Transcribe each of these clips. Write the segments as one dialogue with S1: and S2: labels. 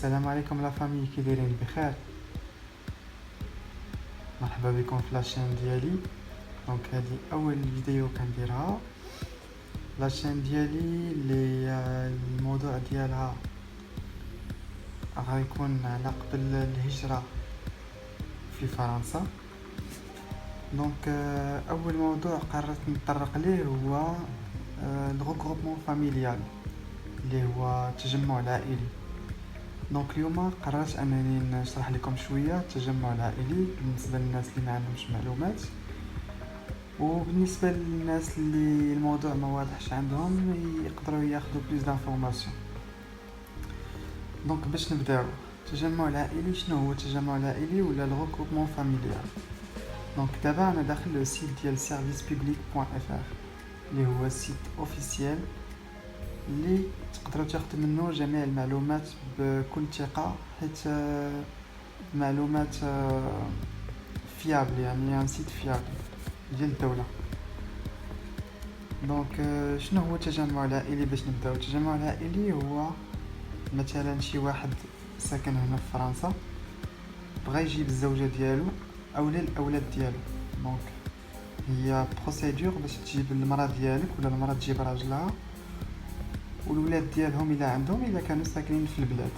S1: السلام عليكم لا فامي، كي دايرين؟ بخير. مرحبا بكم في لاشين ديالي. دونك هذه اول فيديو كنديرها. لاشين ديالي اللي الموضوع ديالها غيكون على قبل الهجرة في فرنسا. دونك اول موضوع قررت نتطرق ليه هو الغروبمون فاميليال اللي هو التجمع العائلي. دونك اليوم قررت انني نشرح لكم شويه التجمع العائلي بالنسبه للناس اللي ما عندهمش معلومات، وبالنسبه للناس اللي الموضوع ما واضحش عندهم يقدروا ياخذوا بليز دانفورماسيون. دونك باش نبداو، التجمع العائلي شنو هو؟ التجمع العائلي ولا الغروبمون فاميليال. دونك دابا انا داخل لو سيت ديال servicepublic.fr اللي هو سيت اوفيسيال اللي تقدروا تاخذوا منه جميع المعلومات بكل ثقه، حيت معلومات فيابل، يعني ان سيت فيابل ديال الدوله. دونك شنو هو التجمع العائلي؟ باش نبداو، التجمع العائلي هو مثلا شي واحد ساكن هنا في فرنسا بغى يجيب الزوجه ديالو اولا الاولاد ديالو. دونك هي بروسيدور باش تجيب المراه ديالك ولا المراه تجيب راجلها والولاد ديالهم الا عندهم، الا كانوا ساكنين في البلاد،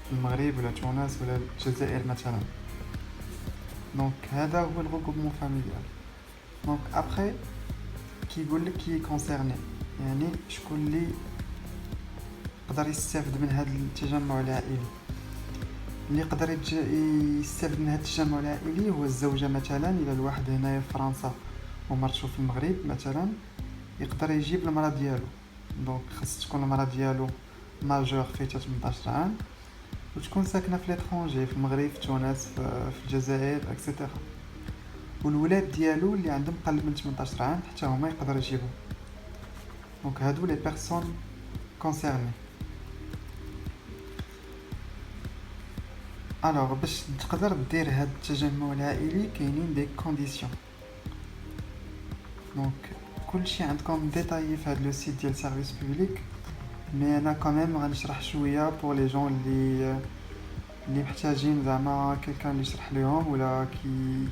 S1: في المغرب ولا تونس ولا الجزائر مثلا. دونك هذا هو الغروبمون فاميليال. دونك ابري كيقول لك كي كونسيرني، يعني شكون اللي يقدر يستافد من هذا التجمع العائلي. اللي يقدر يستافد من هذا التجمع العائلي هو الزوجه مثلا. الى الواحد هنايا في فرنسا ومرته في المغرب مثلا، يقدر يجيب المراه ديالو. دونك خاص تكون المراه ديالو ماجور فيها 18 عام، وتكون ساكنه في ليترونجي، في المغرب، في تونس، في الجزائر اكسيتيرا. والولاد ديالو اللي عندهم قل من 18 عام حتى هما يقدروا يجيبوا. دونك هادو لي بيرسون كونسيرني. الوغ باش تقدر دير هاد التجمع العائلي كاينين دي كونديسيون. دونك كلشي عندكم ديتايي في هاد لو سيت ديال سيرفيس بوبليك، مي انا كاميم غنشرح شويه بور لي جون اللي محتاجين زعما كلكان اللي يشرح لهم، ولا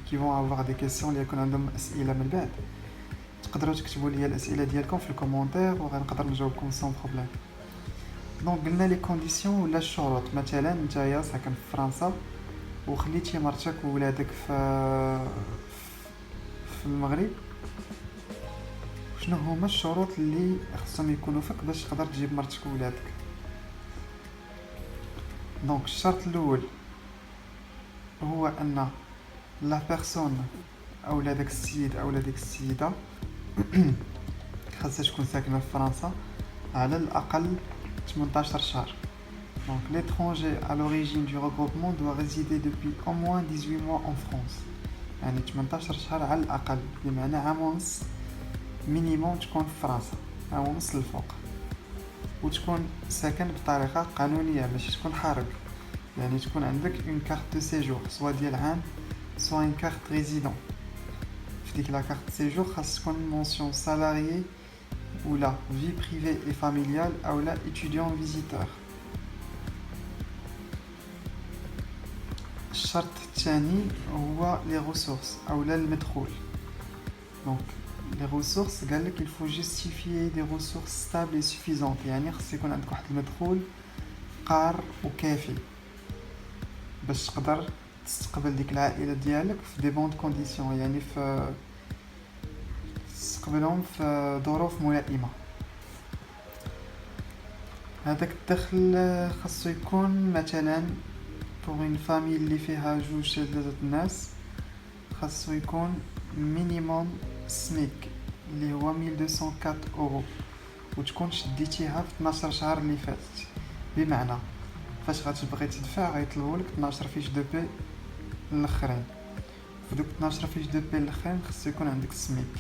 S1: كي فون افوار دي كيسيون اللي يكون عندهم اسئله من بعد. تقدروا تكتبوا لي الاسئله ديالكم في الكومونتير وغنقدر نجاوبكم سون بروبليم. دونك قلنا لي كونديسيون ولا الشروط. مثلا نتايا ساكن في فرنسا وخليتي مرتك وولادك في المغرب، شنو هما الشروط اللي خصهم يكونوا فيك باش تقدر تجيب مرتك وولادك؟ دونك الشرط الاول هو ان لا بيرسون او داك السيد او ديك السيده خاصها تكون ساكنه في فرنسا على الاقل 18 شهر. Donc l'étranger à l'origine du regroupement doit résider depuis au moins 18 mois en France. يعني 18 شهر على الأقل، بمعنى عام ونص مينيموم تكون في فرنسا، عام ونص للفوق. وتكون ساكن بطريقة قانونية، ماشي تكون حارق. يعني تكون عندك اون كارت دو سيجور سوا ديال عام سوا اون كارت ريزيدون. في ديك لا كارت سيجور خاص تكون مونسيون سالاريي ولا في بريفي اي فاميليال او لا étudiant فيزيتور. الشرط الثاني هو لي ريسورس او لا المدخول. دونك لي ريسورس قال لك il faut justifier des ressources stables et suffisantes، يعني خص يكون عندك واحد المدخول قار وكافي باش تقدر تستقبل ديك العائله ديالك في دي بون كونديسيون، يعني في تستقبلهم في ظروف ملائمه. هذاك الدخل خاصو يكون مثلا pour une famille اللي فيها جوج ثلاثة الناس خاصو يكون مينيموم سميك اللي هو 1204 اورو، وتكون شديتيها في 12 شهر اللي فاتت. بمعنى فاش غتبغي تدفع غيطلبوا لك 12 فيش دو بي الاخرين. في دوك 12 فيش دو بي الاخرين خاصو يكون عندك سميك.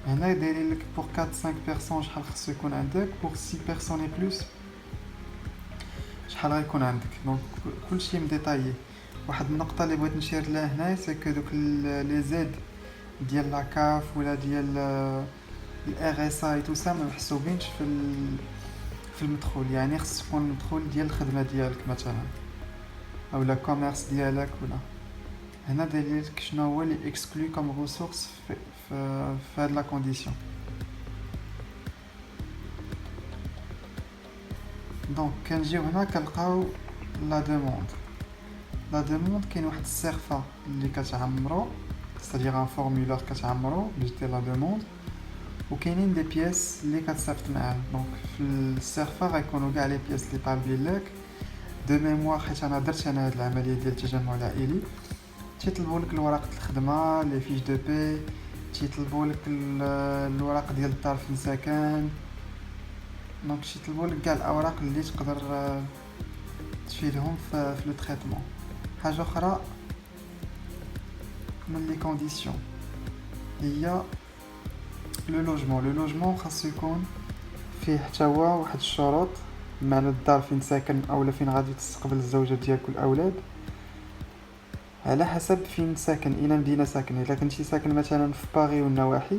S1: هنا دايرين لك بور 4 5 بيرسون شحال خاصو يكون عندك، بور 6 بيرسون اي بلوس شحال غيكون عندك. دونك كلشي مديطايي. واحد النقطه اللي بغيت نشير لها هنا سي كو دوك لي زيد ديال لا كاف ولا ديال الار اس اي تو سا ما محسوبينش في المدخول. يعني خص يكون المدخول ديال الخدمه ديالك مثلا. او لا كوميرس ديالك ولا. هنا داير لك شنو هو اللي اكسكلو كوم ريسورس في هاد لا كونديسيون. دونك كنجيو هنا كنلقاو لا دوموند كاين واحد السيرفا اللي كتعمرو، c'est-à-dire un formulaire كتعمرو باش دير لا دوموند، وكاينين دي بياس اللي كتصيفط معاه. دونك في السيرفا غيكونوا كاع لي بياس اللي طالبين لك دو ميموار، حيت انا درت هاد العمليه ديال التجمع العائلي. تيطلبوا لك الوراق الخدمه، لي فيش دو بي، تيطلبوا لك الوراق ديال الدار فين ساكن. دونك تيطلبوا لك كاع الاوراق اللي تقدر تفيدهم في لو تريتمون. حاجه اخرى من لي كونديسيون هي لو لوجمون خاصو يكون فيه حتى هو واحد الشروط، بمعنى الدار فين ساكن اولا فين غادي تستقبل الزوجه ديالك والاولاد، على حسب فين ساكن. الى مدينه ساكن، الا كنتي ساكن مثلا في باغي والنواحي،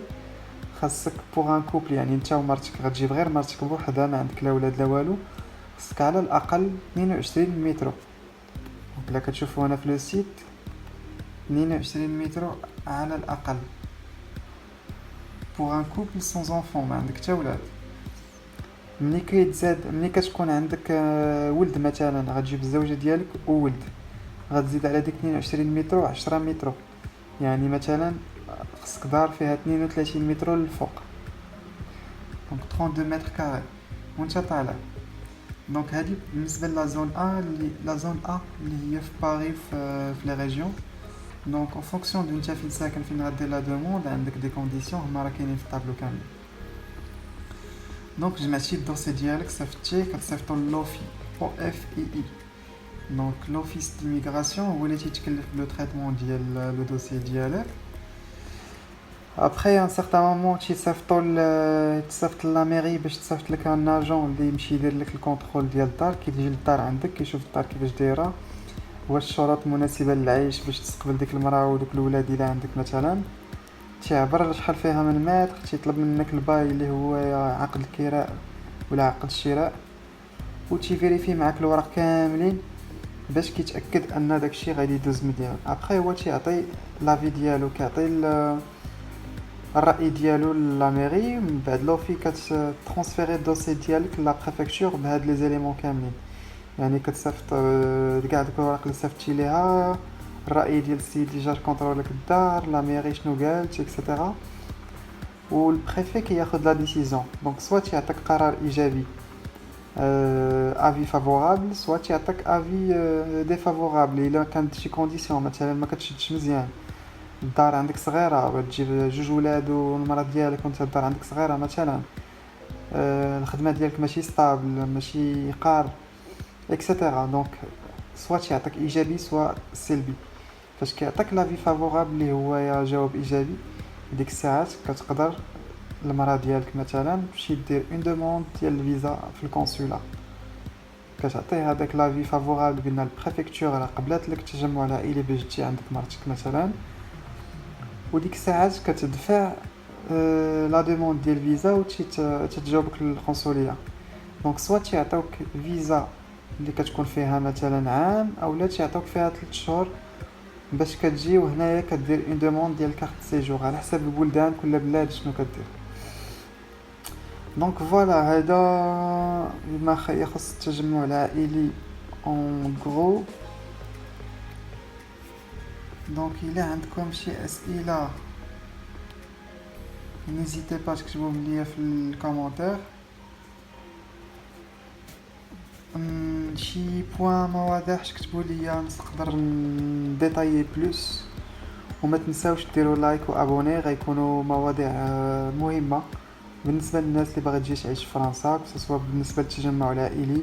S1: خاصك بوغ ان كوبل، يعني انت ومرتك غتجيب غير مرتك بوحدها، ما عندك لا ولاد لا والو، خاصك على الاقل 22 متر. الا كتشوفوا هنا في لو سيت 22 متر على الاقل بوغ ان كوبل سون انفون، ما عندك حتى ولاد. ملي كيتزاد، ملي كتكون عندك ولد مثلا، غتجيب الزوجه ديالك وولد، غتزيد على ديك 22 متر 10 متر، يعني مثلا خصك دار فيها 32 متر للفوق، دونك 32 متر كاري وانت طالع. دونك هذه بالنسبه لا زون ا، اللي هي في باري في لي ريجيون. دونك اون فونكسيون دو نتا فين ساكن، فين غدير لا دوموند، عندك دي كونديسيون هما راه كاينين في الطابلو كامل. دونك جمعتي الدوسي ديالك، صيفطتيه، كتصيفطو لوفي او اف اي اي. دونك لوفيس ديميغراسيون هو اللي تيتكلف بلو تريتمون ديال لو دوسي ديالك. ابخي ان سيغتان مومون تيصيفط لا ميري باش تصيفط لك ان اجون اللي يمشي يدير لك الكونترول ديال الدار، كيجي للدار عندك كيشوف الدار كيفاش دايره، واش الشروط مناسبه للعيش باش تستقبل ديك المراه ودوك الولاد. الا عندك مثلا تيعبر شحال فيها من متر، تيطلب منك الباي اللي هو عقد الكراء ولا عقد الشراء، وتيفيريفي معاك الوراق كاملين باش كيتاكد ان داكشي غادي يدوز مزيان. ابخي هو تيعطي لافي ديالو، كيعطي الراي ديالو لا ميري، من بعد لوفي كترانسفيري الدوسي ديالك لا بريفكتور بهاد لي زيليمون كاملين، يعني كتصيفط كاع داك الوراق اللي صيفطتي ليها، الراي ديال السيد اللي جا كونترولك الدار، لا ميري شنو قالت اكسيتيرا، والبريفي كياخذ لا ديسيزيون. دونك سوا تيعطيك قرار ايجابي افي فافورابل، سوا تيعطيك افي ديفافورابل الا كانت شي كونديسيون مثلا ما كتشدش مزيان، الدار عندك صغيره وتجيب جوج ولاد والمراه ديالك وانت الدار عندك صغيره مثلا، الخدمه ديالك ماشي ستابل ماشي قار اكسيتيرا. دونك سوا تيعطيك ايجابي سوا سلبي. فاش كيعطيك لافي فافورابل اللي هو جواب ايجابي، ديك الساعات كتقدر المراه ديالك مثلا تمشي دير اون دوموند ديال الفيزا في الكونسولا، كتعطي هذاك لافي فافورابل بان البريفكتور راه قبلت لك التجمع العائلي باش تجي عندك مرتك مثلا، وديك الساعات كتدفع لا دوموند ديال الفيزا وتتجاوبك القنصليه. دونك سوا تيعطيوك فيزا اللي كتكون فيها مثلا عام، اولا تيعطيوك فيها 3 شهور باش كتجي وهنايا كدير اون دوموند ديال كارت سيجور على حسب البلدان كل بلاد شنو كدير. دونك فوالا هذا ما يخص التجمع العائلي اون غرو. دونك الا عندكم شي اسئله نيزيتي با تكتبوهم ليا في الكومونتير. شي بوين ما واضحش كتبوا ليا نقدر نديتايي بلوس، وما تنساوش ديروا لايك وابوني، غيكونوا مواضيع مهمه بالنسبه للناس اللي باغي تجي تعيش في فرنسا، سواء بالنسبه للتجمع العائلي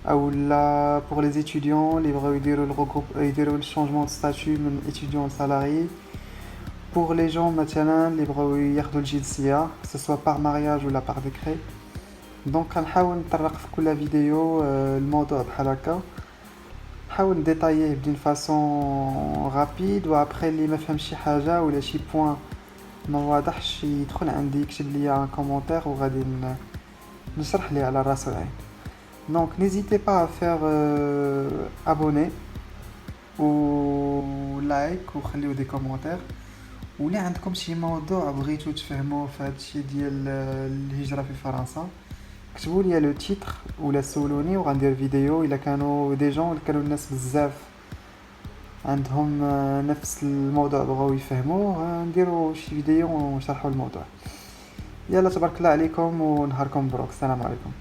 S1: او لا بور لي ستوديون اللي بغاو يديروا الغروب يديروا الشونجمون دو ستاتيو من اتيديون سالاري، بور لي جون مثلا اللي بغاو ياخذوا الجنسيه سواء بار مارياج ولا بار ديكري. دونك غنحاول نطرق في كل فيديو الموضوع بحال هكا، نحاول نديتاييه بدون فاصون رابيد، وابخي اللي ما فهمش شي حاجه ولا شي بوين ما واضحش يدخل عندي يكتب لي ان كومونتير وغادي نشرح ليه على راس العين. دونك n'hésitez pas à faire abonner و لايك وخليو دي كومونتير. ولا عندكم شي موضوع بغيتو تفهموه في هادشي ديال الهجرة في فرنسا، كتبوا لي لو تيتر ولا سولوني وغندير فيديو. الا كانوا دي جون، كانوا الناس بزاف عندهم نفس الموضوع بغاو يفهموه، نديروا شي فيديو ونشرحوا الموضوع. يلا تبارك الله عليكم ونهاركم مبروك. السلام عليكم.